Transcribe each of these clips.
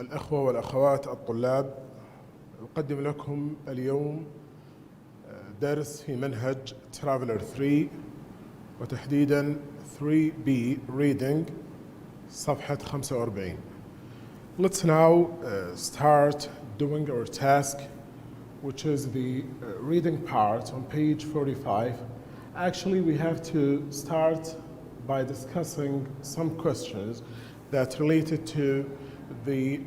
الأخوة والأخوات الطلاب، أقدم لكم اليوم درس في منهج Traveler 3 وتحديدا 3B Reading صفحة 45. Let's now start doing our task, which is the reading part on page 45. Actually, we have to start by discussing some questions that related to the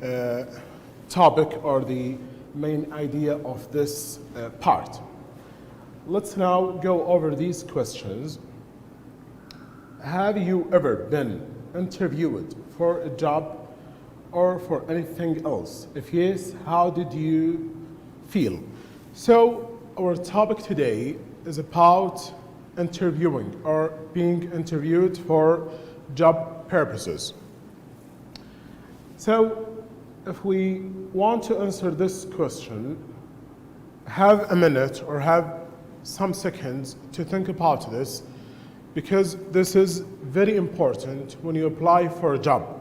topic or the main idea of this part. Let's now go over these questions. Have you ever been interviewed for a job or for anything else? If yes, how did you feel? So our topic today is about interviewing or being interviewed for job purposes. So if we want to answer this question, have a minute or have some seconds to think about this, because this is very important when you apply for a job.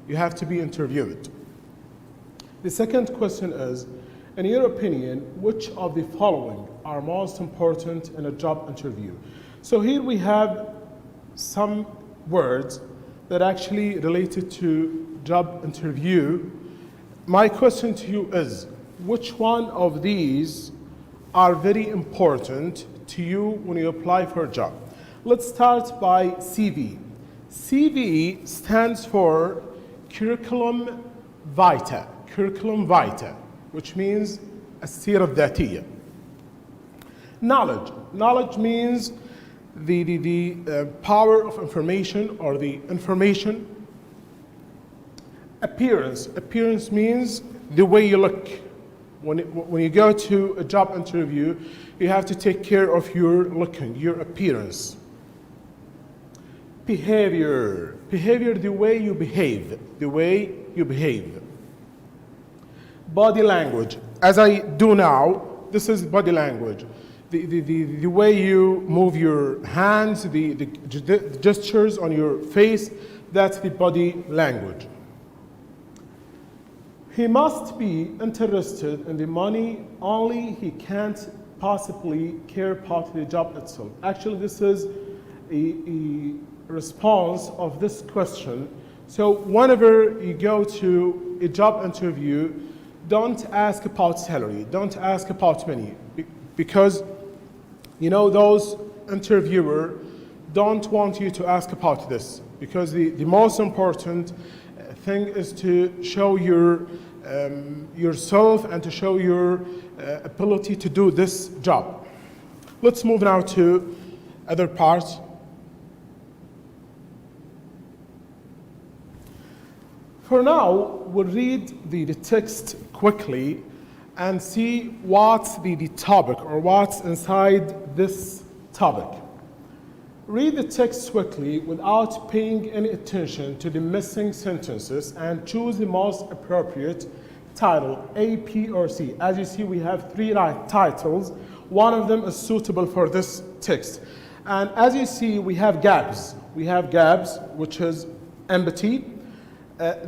You have to be interviewed. The second question is, in your opinion, which of the following are most important in a job interview? So here we have some words that actually related to job interview. My question to you is, which one of these are very important to you when you apply for a job? Let's start by CV. CV stands for curriculum vitae, which means السيرة الذاتية. Knowledge means the power of information or the information. Appearance means the way you look. When you go to a job interview, you have to take care of your looking, your appearance. Behavior, the way you behave. Body language, as I do now, this is body language. The way you move your hands, the gestures on your face, that's the body language. He must be interested in the money, only he can't possibly care about the job itself. Actually, this is a response of this question. So whenever you go to a job interview, don't ask about salary, don't ask about money, because you know those interviewers don't want you to ask about this, because the most important thing is to show yourself and to show your ability to do this job. Let's move now to other parts. For now, we'll read the text quickly and see what's the topic or what's inside this topic. Read the text quickly without paying any attention to the missing sentences and choose the most appropriate title, A, P, or C. As you see, we have three titles. One of them is suitable for this text. And as you see, we have gaps. We have gaps, which is empty.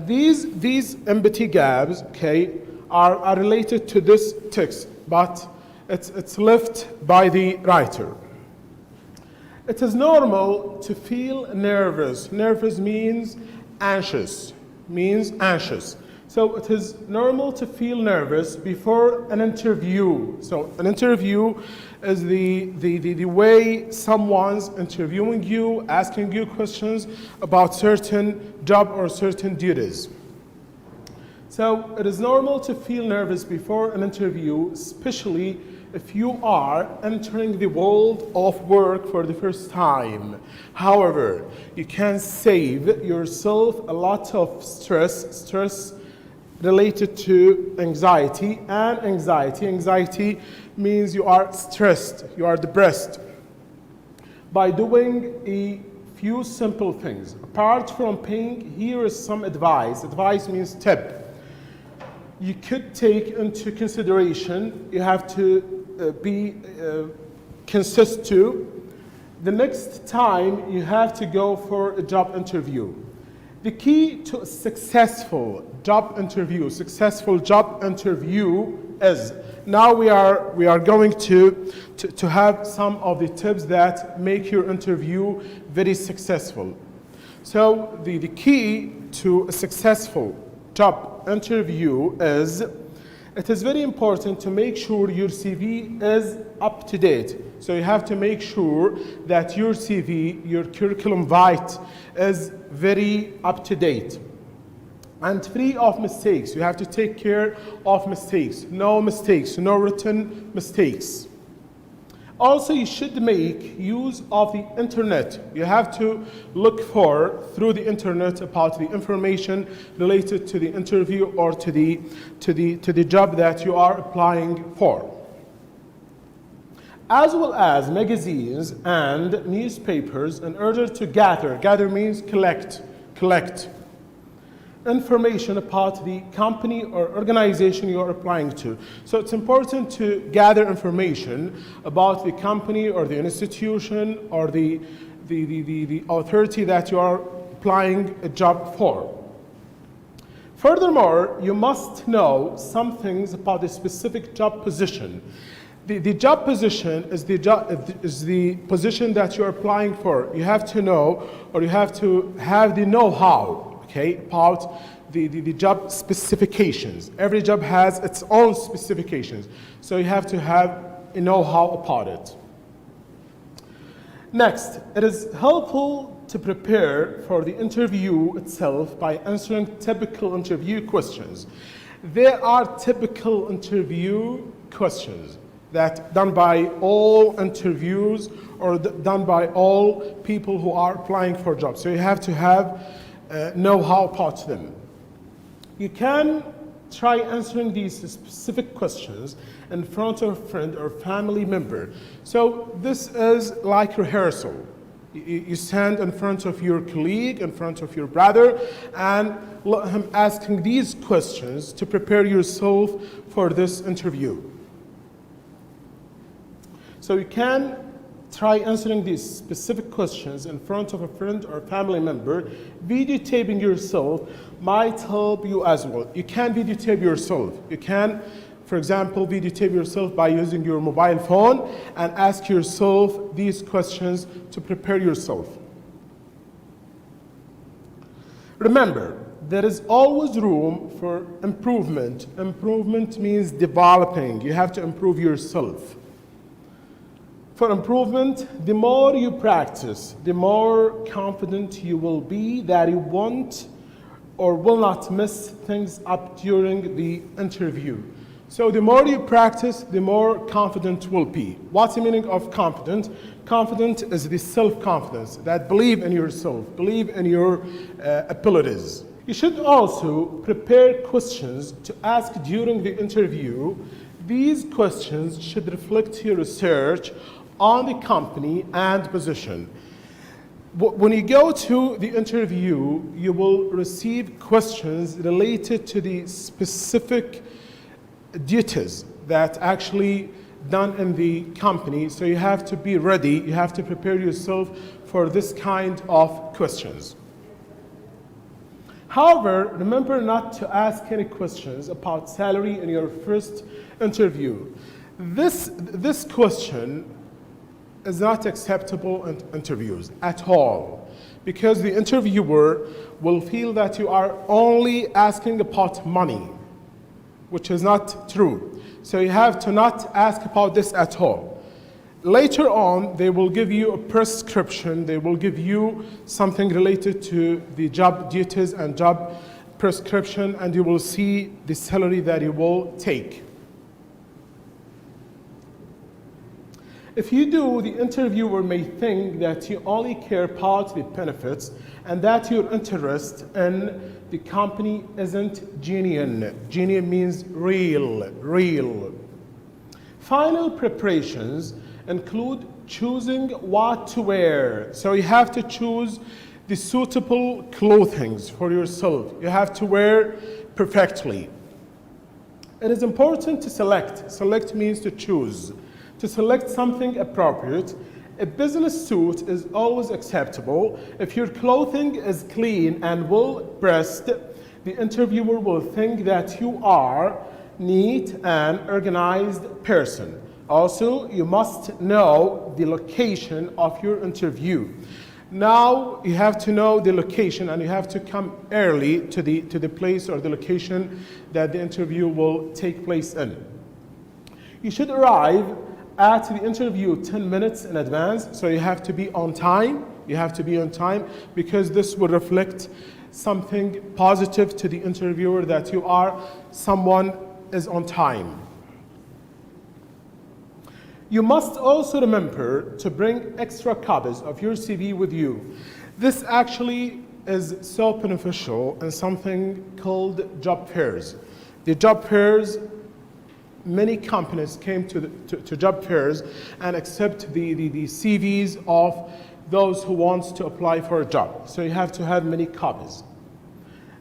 These empty gaps, okay, are related to this text, but it's left by the writer. It is normal to feel nervous. Nervous means anxious. So it is normal to feel nervous before an interview. So an interview is the way someone's interviewing you, asking you questions about certain job or certain duties. So it is normal to feel nervous before an interview, especially if you are entering the world of work for the first time. However, you can save yourself a lot of stress related to anxiety, and anxiety means you are stressed, you are depressed, by doing a few simple things. Apart from paying, here is some advice. Advice means tip. You could take into consideration, you have to be consistent to the next time you have to go for a job interview. The key to a successful job interview is, now we are going to have some of the tips that make your interview very successful. So the key to a successful job interview is, it is very important to make sure your CV is up to date. So you have to make sure that your CV, your curriculum vitae, is very up to date and free of mistakes. You have to take care of mistakes, no written mistakes. Also, you should make use of the internet. You have to look through the internet about the information related to the interview or to the job that you are applying for. As well as magazines and newspapers, in order to gather means collect information about the company or organization you are applying to. So it's important to gather information about the company or the institution or the authority that you are applying a job for. Furthermore, you must know some things about the specific job position. The job position is the position that you're applying for. You have to know, or you have to have the know-how, okay, about the job specifications. Every job has its own specifications, so you have to have a know-how about it. Next, it is helpful to prepare for the interview itself by answering typical interview questions. There are typical interview questions that done by all interviews or done by all people who are applying for jobs. So you have to have know-how about them. You can try answering these specific questions in front of a friend or family member. So this is like rehearsal. You stand in front of your colleague, in front of your brother, and let him asking these questions to prepare yourself for this interview. So you can try answering these specific questions in front of a friend or family member. Videotaping yourself might help you as well. You can videotape yourself. You can, for example, videotape yourself by using your mobile phone and ask yourself these questions to prepare yourself. Remember, there is always room for improvement. Improvement means developing. You have to improve yourself. For improvement, the more you practice, the more confident you will be that you won't or will not mess things up during the interview. So the more you practice, the more confident you will be. What's the meaning of confident? Confident is the self-confidence, that believe in yourself, believe in your abilities. You should also prepare questions to ask during the interview. These questions should reflect your research on the company and position. When you go to the interview, you will receive questions related to the specific duties that actually done in the company. So you have to be ready, you have to prepare yourself for this kind of questions. However, remember not to ask any questions about salary in your first interview. This question is not acceptable in interviews at all, because the interviewer will feel that you are only asking about money, which is not true. So you have to not ask about this at all. Later on, they will give you a prescription, they will give you something related to the job duties and job prescription, and you will see the salary that you will take. If you do, the interviewer may think that you only care about the benefits and that your interest in the company isn't genuine. Genuine means real. Final preparations include choosing what to wear. So you have to choose the suitable clothing for yourself. You have to wear perfectly. It is important to select. Select means to choose. To select something appropriate. A business suit is always acceptable. If your clothing is clean and well-pressed, the interviewer will think that you are neat and organized person. Also, you must know the location of your interview. Now you have to know the location, and you have to come early to the place or the location that the interview will take place in. You should arrive at the interview 10 minutes in advance, so you have to be on time. You have to be on time because this will reflect something positive to the interviewer that someone is on time. You must also remember to bring extra copies of your CV with you. This actually is so beneficial in something called job fairs. The job fairs, many companies came to job fairs and accept the CVs of those who want to apply for a job. So you have to have many copies.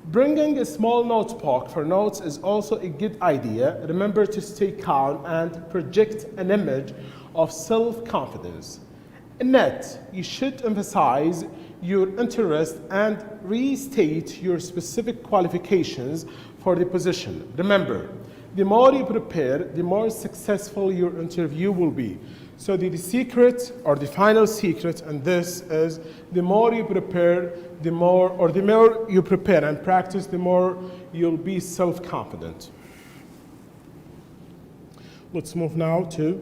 Bringing a small notebook for notes is also a good idea. Remember to stay calm and project an image of self-confidence. In that, you should emphasize your interest and restate your specific qualifications for the position. Remember, the more you prepare, the more successful your interview will be. So the secret or the final secret in this is the more you prepare, the more you prepare and practice, the more you'll be self-confident. Let's move now to,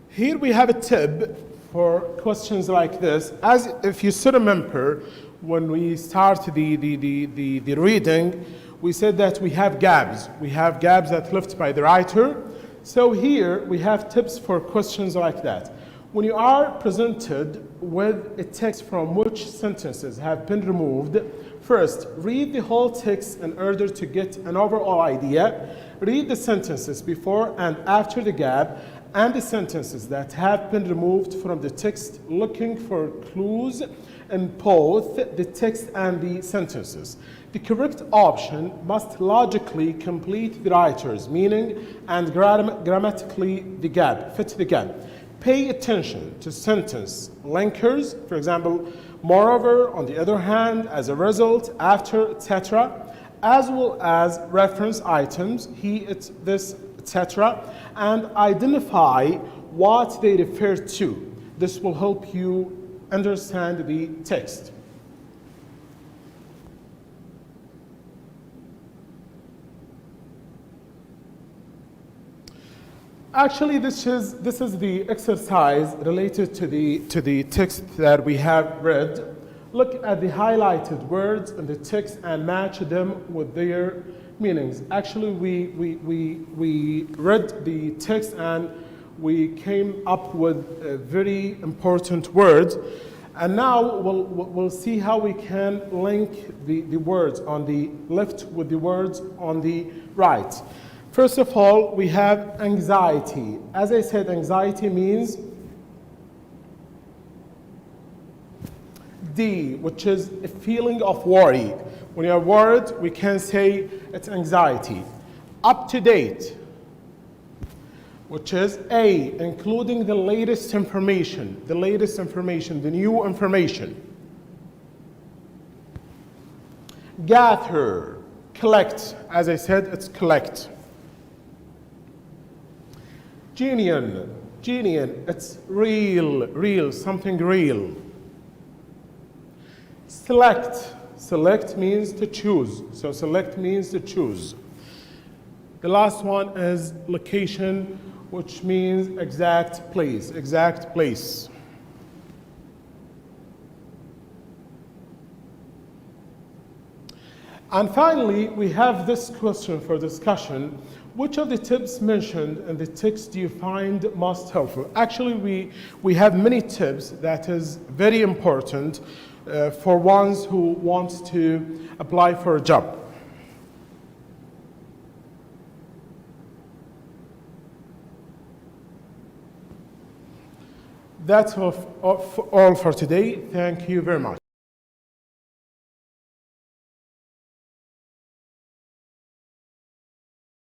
here we have a tip for questions like this. As if you still remember, when we start the reading, we said that we have gaps. We have gaps that left by the writer. So here we have tips for questions like that. When you are presented with a text from which sentences have been removed, first, read the whole text in order to get an overall idea. Read the sentences before and after the gap and the sentences that have been removed from the text, looking for clues in both the text and the sentences. The correct option must logically complete the writer's meaning and grammatically the gap, fit the gap. Pay attention to sentence linkers, for example, moreover, on the other hand, as a result, after, etc., as well as reference items, he, it, this, etc., and identify what they refer to. This will help you understand the text. Actually, this is the exercise related to the text that we have read. Look at the highlighted words in the text and match them with their meanings. Actually, we read the text and we came up with very important words. And now we'll see how we can link the words on the left with the words on the right. First of all, we have anxiety. As I said, anxiety means D, which is a feeling of worry. When you are worried, we can say it's anxiety. Up to date, which is A, including the latest information, the new information. Gather, collect. As I said, it's collect. Genuine, it's real, something real. Select means to choose. So select means to choose. The last one is location, which means exact place. And finally, we have this question for discussion. Which of the tips mentioned in the text do you find most helpful? Actually, we have many tips that is very important for ones who want to apply for a job. That's all for today. Thank you very much.